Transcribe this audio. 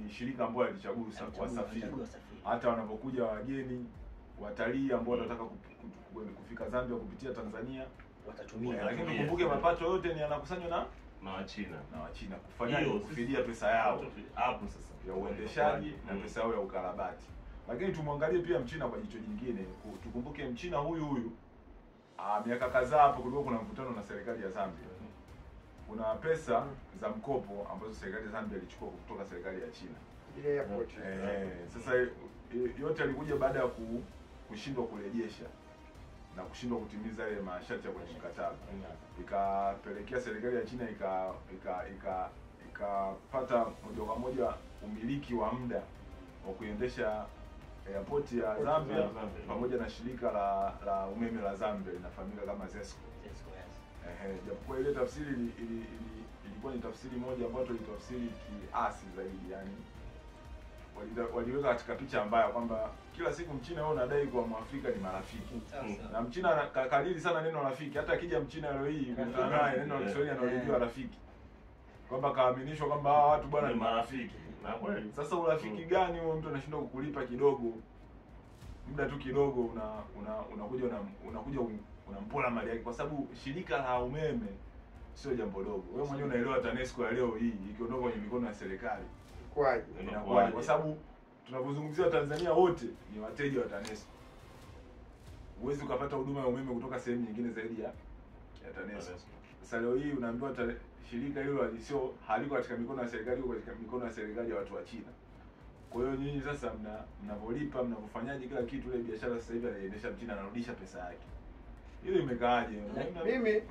ni shirika ambalo alichagua wasafiri. Hata wanapokuja wageni watalii ambao wanataka kufika Zambia kupitia Tanzania watatumia, lakini tukumbuke mapato yote ni yanakusanywa na Wachina kufanya kufidia pesa yao hapo sasa ya uendeshaji na pesa yao ya ukarabati. Lakini tumwangalie pia Mchina kwa jicho jingine. Tukumbuke Mchina huyu miaka kadhaa hapo kulikuwa kuna mvutano na serikali ya Zambia. Kuna pesa za mkopo ambazo serikali ya Zambia ilichukua kutoka serikali ya China. Ile airport. Sasa yote alikuja baada ya kushindwa kurejesha na kushindwa kutimiza ile masharti ya kwenye mkataba. Ikapelekea serikali ya China ikapata moja kwa moja umiliki wa muda wa kuendesha airport ya Zambia pamoja na shirika la umeme la Zambia linafahamika kama ZESCO. Japokuwa ile tafsiri ilikuwa ni tafsiri moja ambayo tulitafsiri kiasi zaidi, yani waliweka katika picha mbaya kwamba kila siku Mchina wao unadai kwa Mwafrika ni marafiki. Na Mchina kalili sana neno rafiki. Hata akija Mchina leo hii mtanaye neno la Kiswahili analojua rafiki. Kwamba kaaminishwa kwamba hawa watu bwana ni marafiki. Na kweli. Sasa urafiki gani huo mtu anashindwa kukulipa kidogo? Muda tu kidogo unakuja unampola mali yake, kwa sababu shirika la umeme sio jambo dogo. Wewe mwenyewe unaelewa TANESCO ya leo hii ikiondoka kwenye mikono ya serikali inakuwaje? Kwa sababu tunapozungumzia Tanzania wote ni wateja wa TANESCO. Huwezi ukapata huduma ya umeme kutoka sehemu nyingine zaidi ya TANESCO. Sasa leo hii unaambiwa shirika hilo sio haliko katika mikono ya serikali, liko katika mikono ya serikali ya watu wa China. Kwa hiyo nyinyi sasa mnapolipa, mnapofanyaje kila kitu, ile biashara sasa hivi anaendesha Mchina, anarudisha pesa yake. Ile imekaaje? Mimi